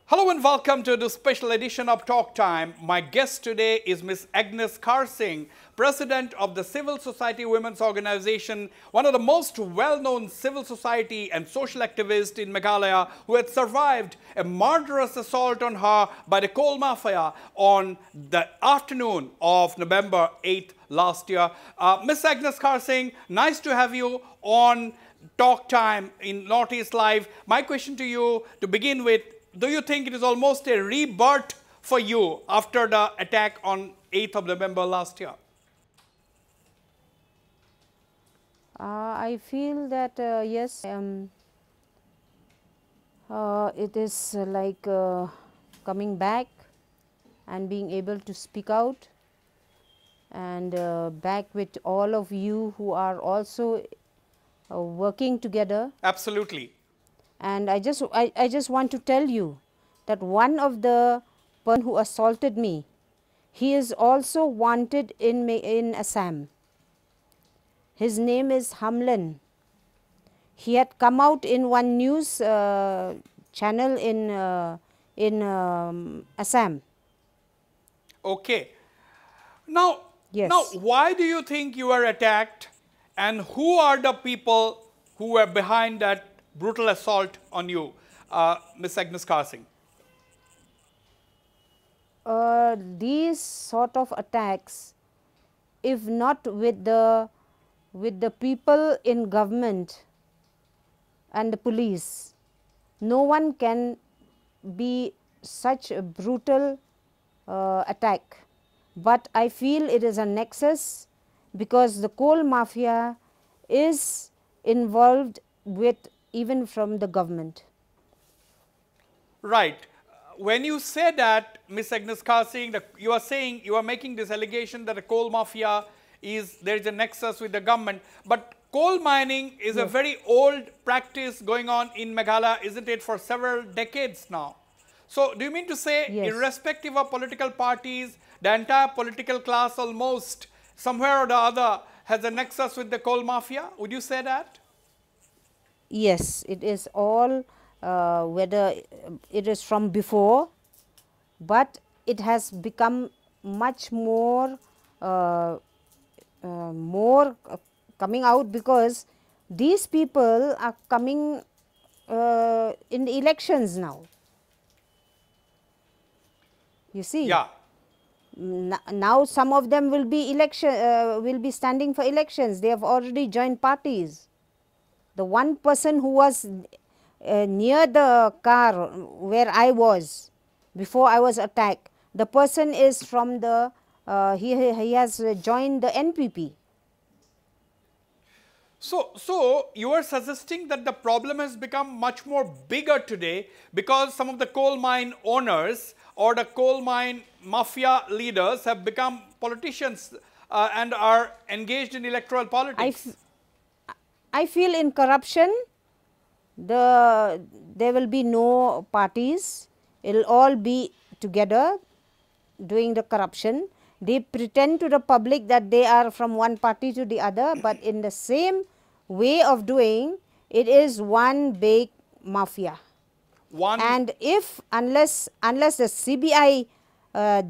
Hello and welcome to the special edition of Talk Time. My guest today is Ms. Agnes Kharshiing, President of the Civil Society Women's Organization, one of the most well-known civil society and social activists in Meghalaya, who had survived a murderous assault on her by the coal mafia on the afternoon of November 8th last year. Ms. Agnes Kharshiing, nice to have you on Talk Time in Northeast Live. My question to you to begin with, do you think it is almost a rebirth for you after the attack on 8th of November last year? I feel that yes, it is like coming back and being able to speak out and back with all of you who are also working together. Absolutely. And I just want to tell you that one of the person who assaulted me, he is also wanted in Assam. His name is Hamlan. He had come out in one news channel in Assam. Okay. Now, Yes. now, why do you think you were attacked, and who are the people who were behind that brutal assault on you, Ms. Agnes Kharshiing? These sort of attacks, if not with the people in government and the police, no one can be such a brutal attack. But I feel it is a nexus because the coal mafia is involved with even from the government. Right. When you say that, Ms. Agnes Kharshiing, you are saying, you are making this allegation that the coal mafia there is a nexus with the government, but coal mining is a very old practice going on in Meghalaya, isn't it, for several decades now? So do you mean to say, irrespective of political parties, the entire political class almost somewhere or the other has a nexus with the coal mafia? Would you say that? Yes, it is all whether it is from before, but it has become much more coming out because these people are coming in the elections now. You see? Yeah. Now some of them will be standing for elections. They have already joined parties. The one person who was near the car where I was before I was attacked, the person is from the, he has joined the NPP. So you are suggesting that the problem has become much more bigger today because some of the coal mine owners or the coal mine mafia leaders have become politicians and are engaged in electoral politics. I feel in corruption, there will be no parties. It will all be together doing the corruption. They pretend to the public that they are from one party to the other, but in the same way of doing, it is one big mafia. And unless the CBI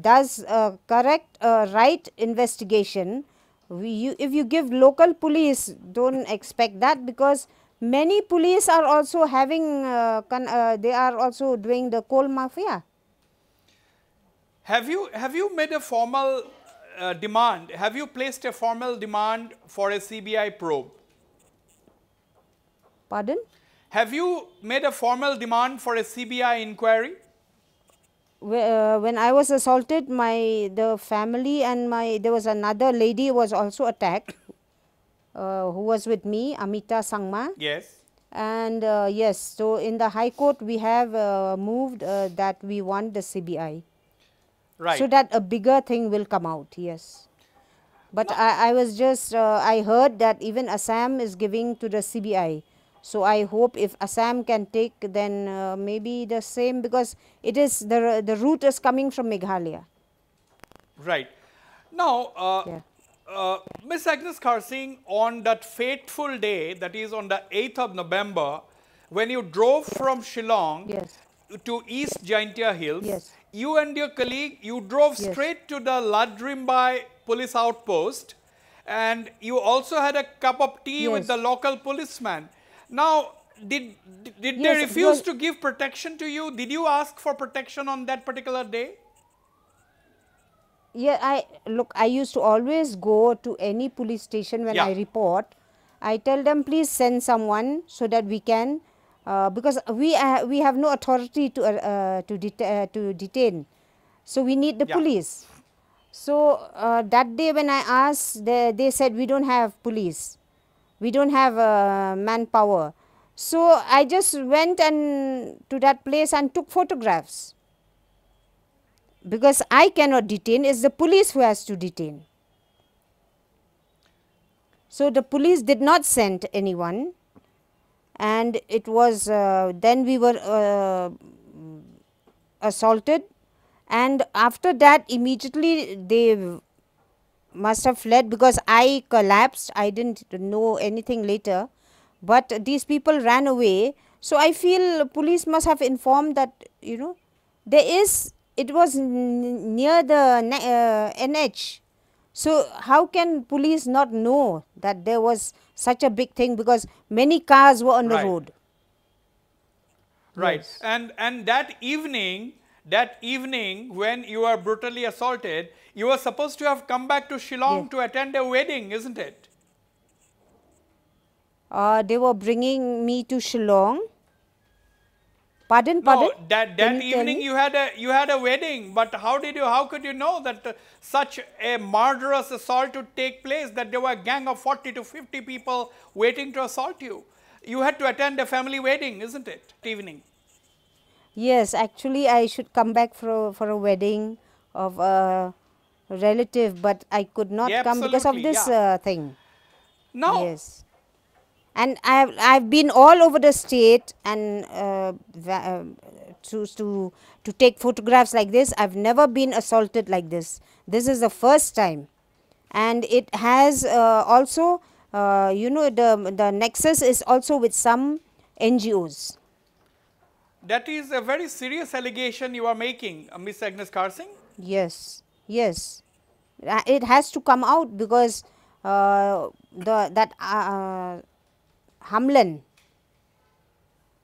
does correct right investigation, if you give local police, don't expect that because many police are also having, they are also doing the coal mafia. Have you made a formal demand? Have you placed a formal demand for a CBI probe? Pardon? Have you made a formal demand for a CBI inquiry? When I was assaulted, the family and there was another lady who was also attacked, who was with me, Amita Sangma. Yes. And yes, so in the High Court we have moved that we want the CBI. Right. So that a bigger thing will come out, yes. But I was just, I heard that even Assam is giving to the CBI. So I hope if Assam can take, then maybe the same, because it is the route is coming from Meghalaya. Right. Now, Ms. Agnes Kharshiing, on that fateful day, that is on the 8th of November, when you drove from Shillong, to East Jantea Hills. Yes. You and your colleague, you drove Yes. straight to the Ladrimbai police outpost, and you also had a cup of tea with Yes. the local policeman. Now, did they Yes, refuse because- to give protection to you? Did you ask for protection on that particular day? Yeah, I used to always go to any police station when Yeah. I report. I tell them, please send someone so that we can, because we have no authority to detain, so we need the Yeah. police. So that day when I asked, they said we don't have police, we don't have manpower. So I just went and to that place and took photographs. Because I cannot detain, it's the police who has to detain. So the police did not send anyone, and it was then we were assaulted, and after that immediately they must have fled because I collapsed. I didn't know anything later, but these people ran away. So I feel police must have informed that, it was near the NH. So how can police not know that there was such a big thing, because many cars were on the Right. road. Right. Yes. And that evening when you were brutally assaulted, you were supposed to have come back to Shillong Yes. to attend a wedding, isn't it? They were bringing me to Shillong. Pardon? No, Can that you tell evening me? you had a wedding, but how could you know that such a murderous assault would take place, that there were a gang of 40 to 50 people waiting to assault you? You had to attend a family wedding, isn't it? Evening. Yes, actually I should come back for a wedding of a relative, but I could not Yeah, come because of absolutely, this yeah. thing. Now, Yes. And I've been all over the state and to take photographs like this. I've never been assaulted like this. This is the first time, and it has also the nexus is also with some NGOs. that is a very serious allegation you are making, Miss Agnes Kharshiing. Yes, yes, it has to come out because Hamlan,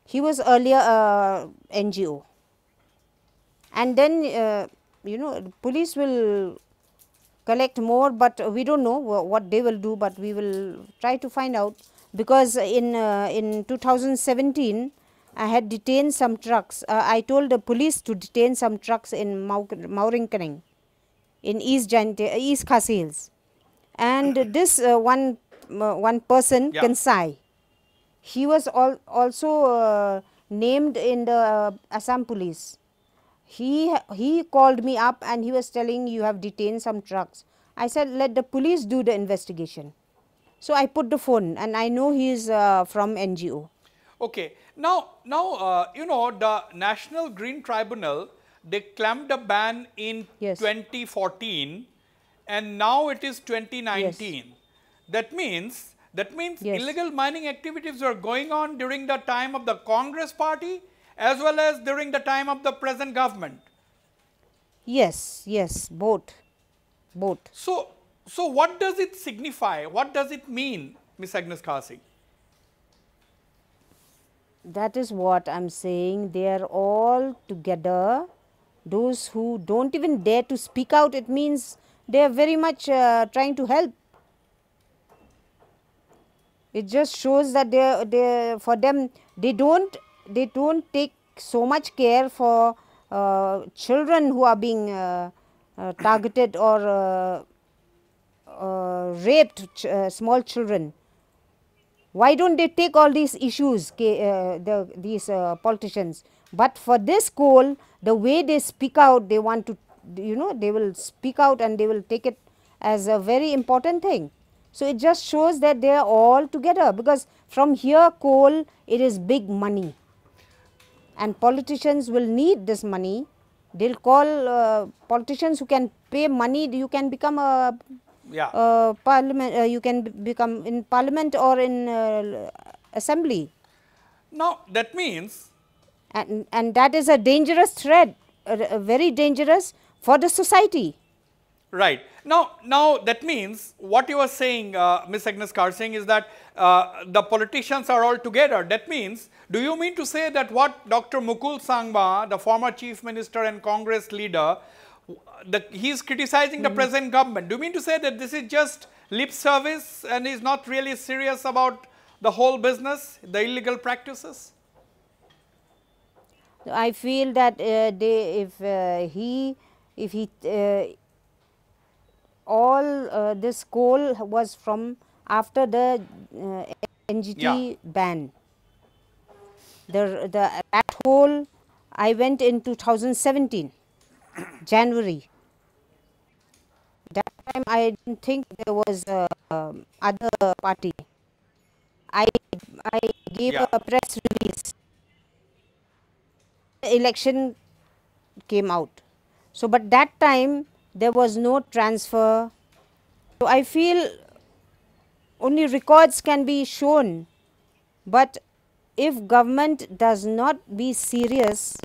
he was earlier NGO, and then the police will collect more, but we don't know what they will do, but we will try to find out, because in 2017 I had detained some trucks. I told the police to detain some trucks in Mauringkaning in East Khasi Hills, and this one person, Yeah. Kansai, he was also named in the Assam police. He called me up and he was telling, you have detained some trucks. I said, let the police do the investigation. So I put the phone, and I know he is from NGO. Okay. Now, the National Green Tribunal, they clamped a ban in Yes. 2014, and now it is 2019. Yes. That means Yes. illegal mining activities were going on during the time of the Congress party as well as during the time of the present government. Yes, both. So what does it signify? What does it mean, Ms. Agnes Kharshiing? That is what I am saying. They are all together. Those who don't even dare to speak out, it means they are very much trying to help. It just shows that for them, they don't take so much care for children who are being targeted or raped, small children. Why don't they take all these issues, these politicians? But for this coal, the way they speak out, they want to, they will speak out and they will take it as a very important thing. So it just shows that they are all together, because from here coal, it is big money, and politicians will need this money. They'll call politicians who can pay money. You can become a parliament. You can become in parliament or in assembly. Now that means and that is a dangerous threat, very dangerous for the society. Right. Now that means what you are saying, Ms. Agnes Kharshiing, is that the politicians are all together. That means, do you mean to say that what Dr. Mukul Sangma, the former chief minister and Congress leader, he is criticizing the present government? Do you mean to say that this is just lip service and is not really serious about the whole business, the illegal practices? I feel that all this coal was from after the NGT ban. That whole, I went in 2017, January. That time I didn't think there was other party. I gave a press release. The election came out. So, but that time there was no transfer. So, I feel only records can be shown, but if government does not be serious,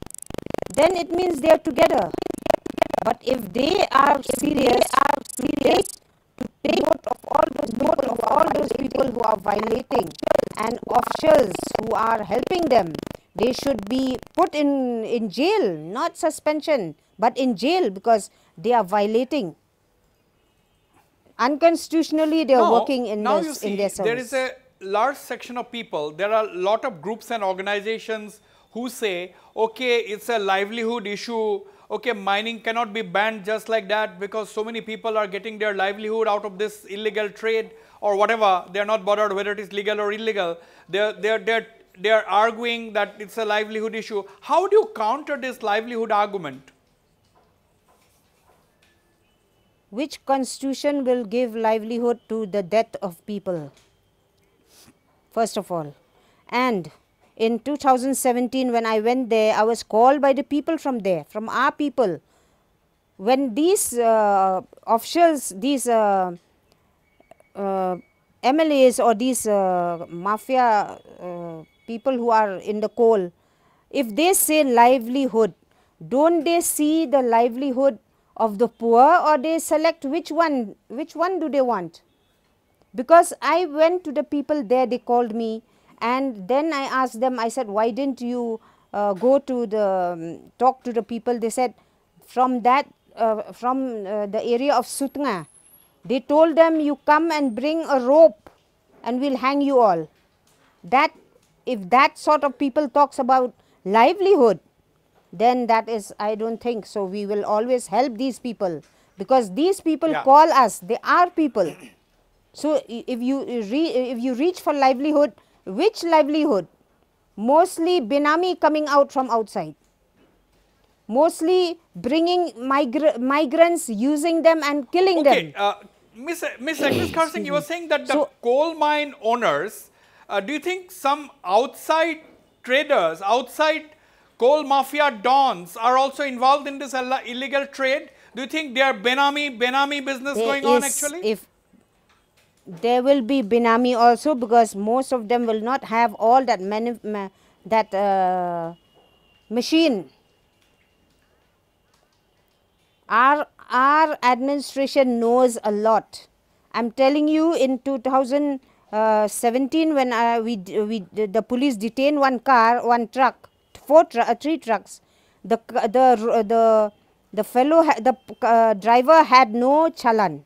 then it means they are together. But if they are serious, take note of all those people who are violating, and officials who are helping them. They should be put in jail, not suspension, but in jail, because they are violating. Unconstitutionally, they are working in their service. There is a large section of people, there are a lot of groups and organizations who say, okay, it's a livelihood issue, okay, mining cannot be banned just like that because so many people are getting their livelihood out of this illegal trade or whatever. They are not bothered whether it is legal or illegal. They are arguing that it's a livelihood issue. How do you counter this livelihood argument? Which constitution will give livelihood to the death of people? First of all. And in 2017, when I went there, I was called by the people from there, from our people. When these officials, these MLAs or these mafia people who are in the coal, if they say livelihood, don't they see the livelihood of the poor, or they select which one do they want? Because I went to the people there, they called me, and then I asked them, I said, why didn't you go to the talk to the people? They said from the area of Sutnga, they told them, you come and bring a rope and we'll hang you all. That, if that sort of people talks about livelihood, then that is, I don't think so. We will always help these people, because these people call us, they are people. So if you reach for livelihood, which livelihood? Mostly Benami coming out from outside. Mostly bringing migrants, using them and killing them. Miss Agnes Kharshiing, you were saying that the coal mine owners, do you think some outside traders, outside coal mafia dons are also involved in this illegal trade? Do you think they are Benami business going on actually? If there will be Benami also, because most of them will not have all that machine. Our administration knows a lot. I'm telling you, in 2017, when the police detained one car, one truck, three trucks, the driver had no challan.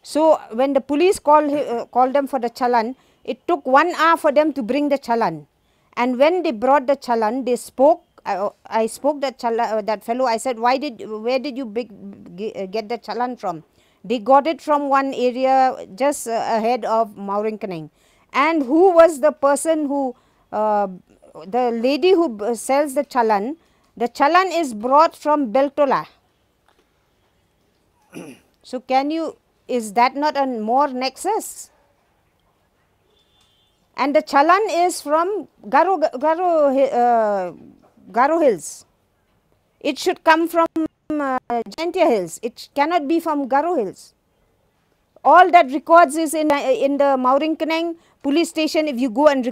So when the police called them for the challan, it took 1 hour for them to bring the challan. And when they brought the challan, they spoke. I spoke that fellow. I said, where did you get the challan from? They got it from one area just ahead of Mauringkaneng. And who was the person who, the lady who sells the challan? The challan is brought from Beltola. So is that not a more nexus? And the challan is from Garo Hills. It should come from Jantea Hills. It cannot be from Garo Hills. All that records is in the Mauringkaneng police station. If you go and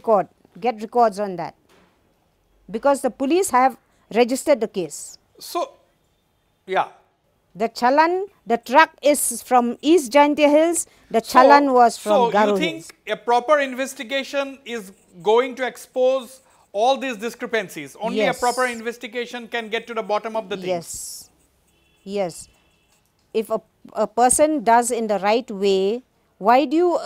get records on that. because the police have registered the case. So, yeah. The Chalan, the truck is from East Jantea Hills, the Chalan was from Garo So, you Hills. think a proper investigation is going to expose all these discrepancies? Only Yes. a proper investigation can get to the bottom of the thing. Yes, yes. If a person does in the right way, why do you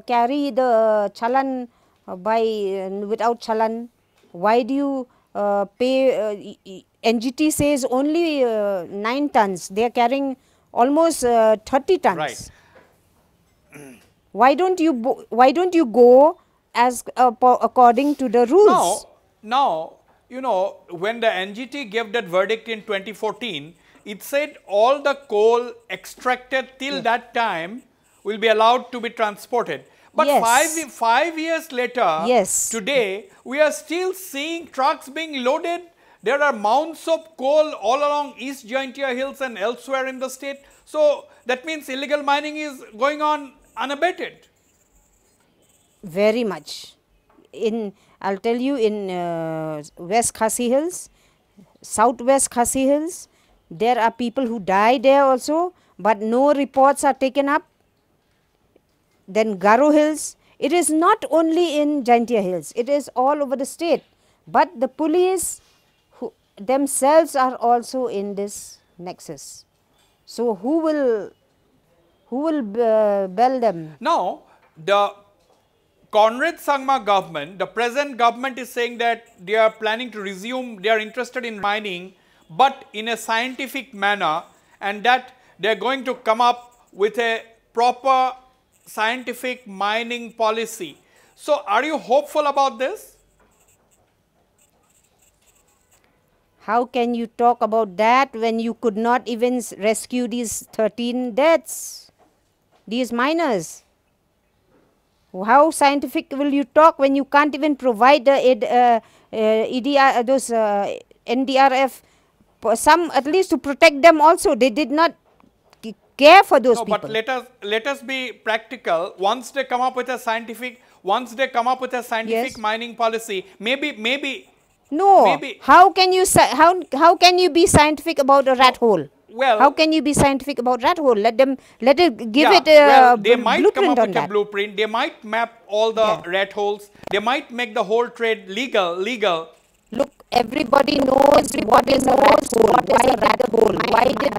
carry the Chalan without Chalan? Why do you pay? NGT says only 9 tons. They are carrying almost 30 tons. Right. Why don't you go as according to the rules? Now, you know, when the NGT gave that verdict in 2014, it said all the coal extracted till that time will be allowed to be transported. But Yes. 5 years later, Yes. today, we are still seeing trucks being loaded. There are mounds of coal all along East Jantea Hills and elsewhere in the state. So, that means illegal mining is going on unabated. Very much. I'll tell you, in West Khasi Hills, Southwest Khasi Hills, there are people who die there also, but no reports are taken up. Then Garo Hills, it is not only in Jantea Hills, it is all over the state. But the police themselves are also in this nexus. So who will bail them? Now, the Conrad Sangma government, the present government is saying that they are planning to resume, they are interested in mining, but in a scientific manner, and that they are going to come up with a proper scientific mining policy. So, are you hopeful about this? How can you talk about that when you could not even rescue these 13 deaths, these miners? How scientific will you talk when you can't even provide the NDRF, some at least to protect them also? They did not care for those people. But let us be practical. Once they come up with a scientific, Yes. mining policy, maybe No. maybe- How can you be scientific about a rat hole? Well- how can you be scientific about rat hole? Let it give Yeah, it a well, they might come blueprint up on with a that. blueprint. They might map all the rat holes. They might make the whole trade legal. Look, everybody knows what is a rat hole. Why a rat hole? Why did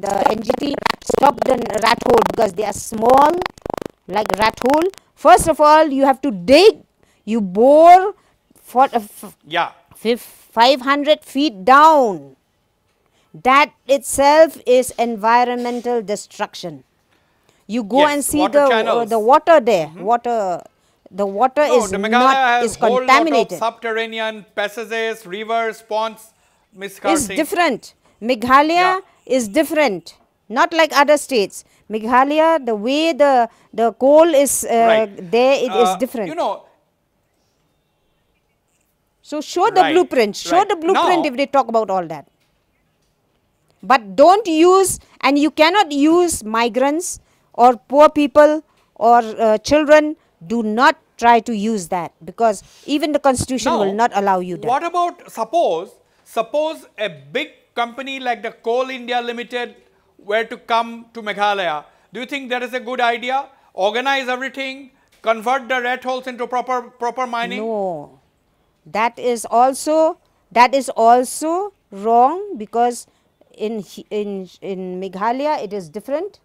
the NGT stop the rat hole? Because they are small, like rat hole. First of all, you have to dig. You bore for Yeah. 500 feet down. That itself is environmental destruction. You go Yes, and see water channels. the water there. The water is the Meghalaya not has is whole lot of contaminated. subterranean passages, rivers, ponds. Miss Is Kharshiing. different. Meghalaya Yeah. is different. Not like other states. Meghalaya, the way the coal is Right. there, it is different. You know, So show the Right, blueprint. Show right. the blueprint Now- if they talk about all that. But don't use, and you cannot use migrants or poor people or children. Do not try to use that, because even the constitution now, will not allow you that. what about suppose a big company like the Coal India Limited were to come to Meghalaya? Do you think that is a good idea? Organize everything, convert the rat holes into proper mining? No, that is also wrong, because in Meghalaya it is different.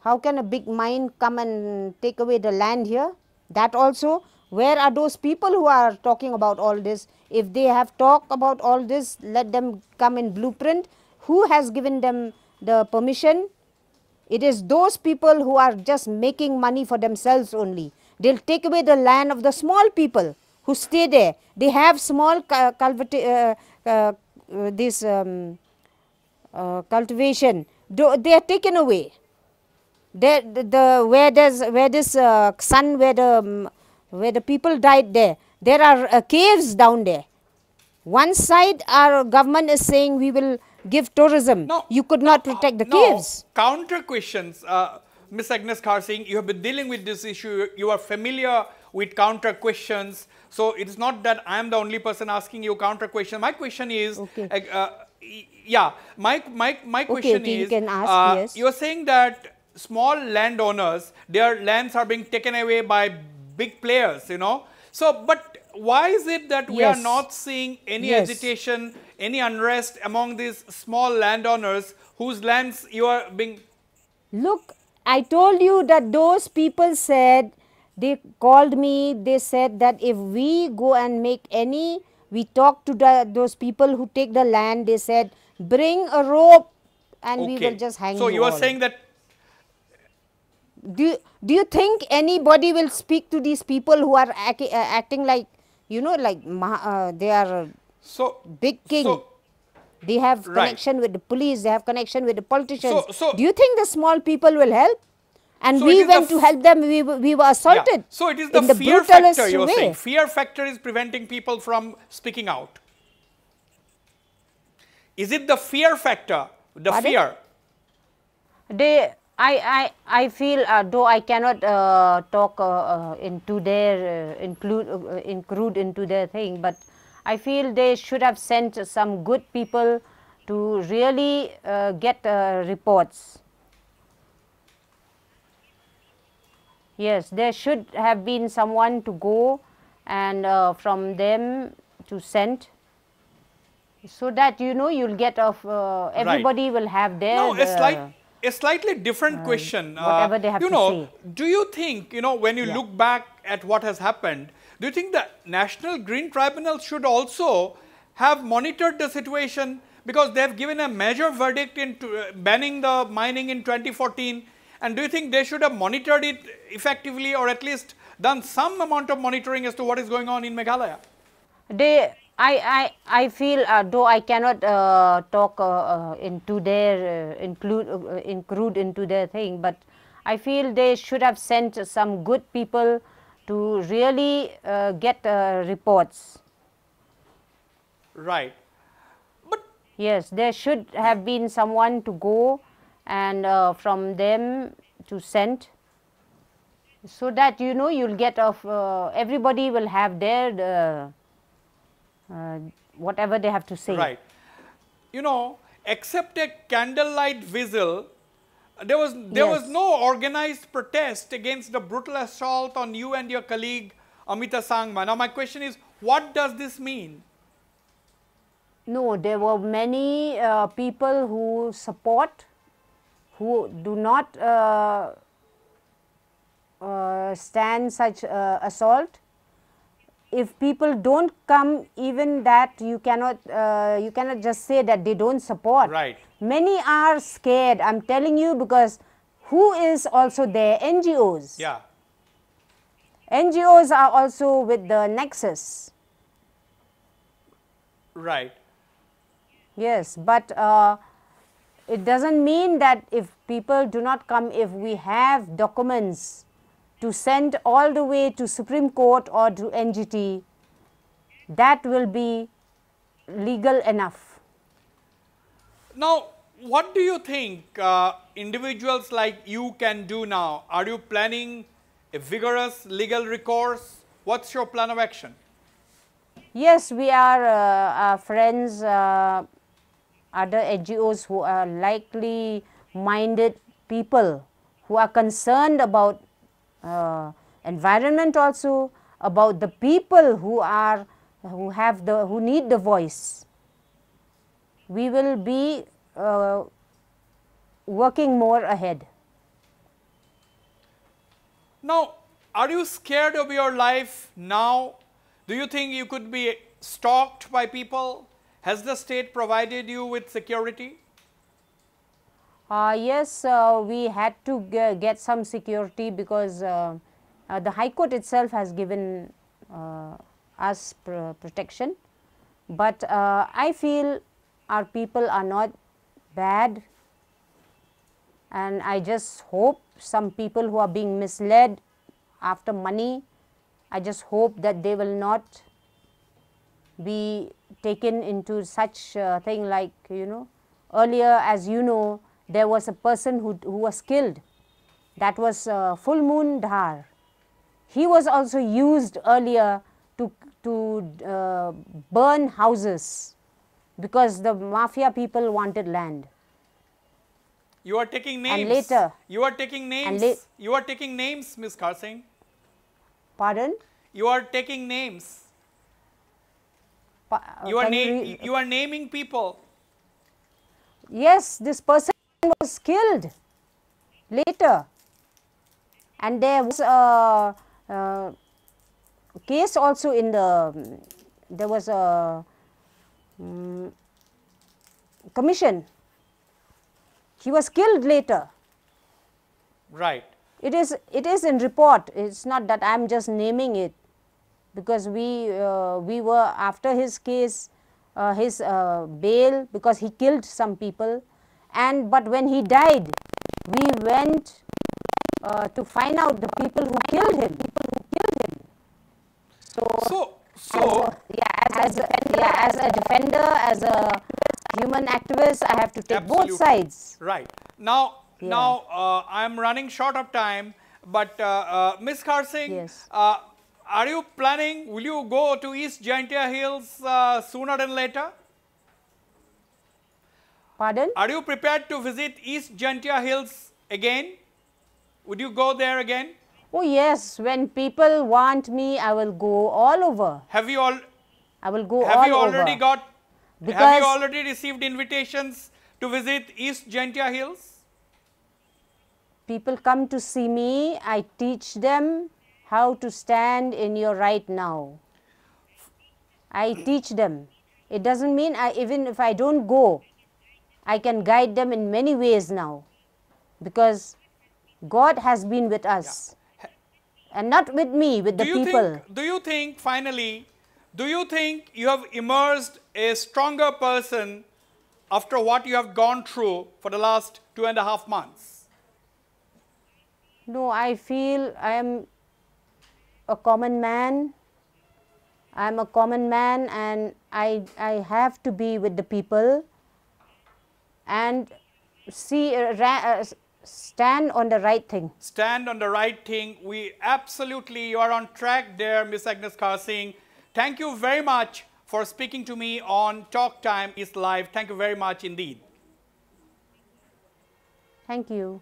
How can a big mine come and take away the land here? That also, where are those people who are talking about all this? If they have talked about all this, let them come in blueprint. Who has given them the permission? It is those people who are just making money for themselves only. They'll take away the land of the small people who stay there. They have small cultivation. They are taken away. Where the people died there are caves down there. One side our government is saying we will give tourism. You could not protect the caves. Counter questions. Ms. Agnes Kharshiing, you have been dealing with this issue. You are familiar with counter questions. So it is not that I am the only person asking you counter question. My question is, yeah, my question you is, can ask, yes. you are saying that small landowners, their lands are being taken away by big players, you know. So, but why is it that we are not seeing any agitation, any unrest among these small landowners whose lands you are being... Look, I told you that those people said, they called me, they said that if we go and make any, we talked to those people who take the land, they said, bring a rope and we will just hang you So you are all. saying that... Do you think anybody will speak to these people who are acting like, you know, like they are big king? They have connection with the police, they have connection with the politicians. Do you think the small people will help? And we went to help them, we were assaulted. Yeah. So it is the fear factor you are saying. Fear factor is preventing people from speaking out. Is it the fear factor, the fear? I feel, though I cannot talk into their, include into their thing, but I feel they should have sent some good people to really get reports. Yes, there should have been someone to go and from them to send, so that, you know, you'll get everybody will have their... No, a slightly different question. Whatever they have to say. Do you think, you know, when you look back at what has happened, do you think the National Green Tribunal should also have monitored the situation, because they have given a major verdict in banning the mining in 2014, and do you think they should have monitored it effectively, or at least done some amount of monitoring as to what is going on in Meghalaya? I feel, though I cannot talk into their, include into their thing, but I feel they should have sent some good people to really get reports. Right. But yes, there should have been someone to go and from them to send, so that, you know, you'll get everybody will have their whatever they have to say. Right. You know, except a candlelight vigil, there was no organized protest against the brutal assault on you and your colleague Amita Sangma. Now my question is, what does this mean? No, there were many people who support, who do not stand such assault. If people don't come, even that you cannot just say that they don't support. Right. Many are scared, I'm telling you, because who is also there? NGOs. Yeah. NGOs are also with the nexus. Right. Yes, but it doesn't mean that if people do not come, if we have documents to send all the way to Supreme Court or to NGT, that will be legal enough. Now, what do you think individuals like you can do now? Are you planning a vigorous legal recourse? What's your plan of action? Yes, we are our friends, other NGOs who are likely minded people, who are concerned about environment, also about the people who need the voice. We will be working more ahead. Now, are you scared of your life now? Do you think you could be stalked by people? Has the state provided you with security? Yes, we had to get some security, because the High Court itself has given us protection. But I feel our people are not bad, and I just hope some people who are being misled after money, I just hope that they will not be taken into such thing, like, you know, earlier, as you know, there was a person who was killed. That was full moon Dhar. he was also used earlier to burn houses because the mafia people wanted land. You are taking names. And later. You are taking names. You are taking names, Ms. Kharshiing. Pardon? You are taking names. You are naming people. Yes, this person was killed later. And there was a case also in the, there was a commission. He was killed later. Right. It is in report. It's not that I'm just naming it, because we were after his case, his bail, because he killed some people, but when he died, we went to find out the people who killed him. So as a defender, as a human activist, I have to take both sides. Right. Now, I am running short of time, but Ms. Kharshiing, yes. Are you planning, will you go to East Jantea Hills sooner than later? Pardon? Are you prepared to visit East Jantea Hills again? Would you go there again? Oh yes, when people want me, I will go all over. Have you all? I will go have all you already over. got? Because have you already received invitations to visit East Jantea Hills? People come to see me. I teach them how to stand in your right now. I teach them. It doesn't mean even if I don't go, I can guide them in many ways now, because God has been with us. Yeah. And not with me, with the people. Do you think, finally, do you think you have emerged a stronger person after what you have gone through for the last 2.5 months? No, I feel I am a common man. I am a common man, and I have to be with the people and see, stand on the right thing. Stand on the right thing. We absolutely, you are on track there, Ms. Agnes Kharshiing. Thank you very much for speaking to me on Talk Time is Live. Thank you very much indeed. Thank you.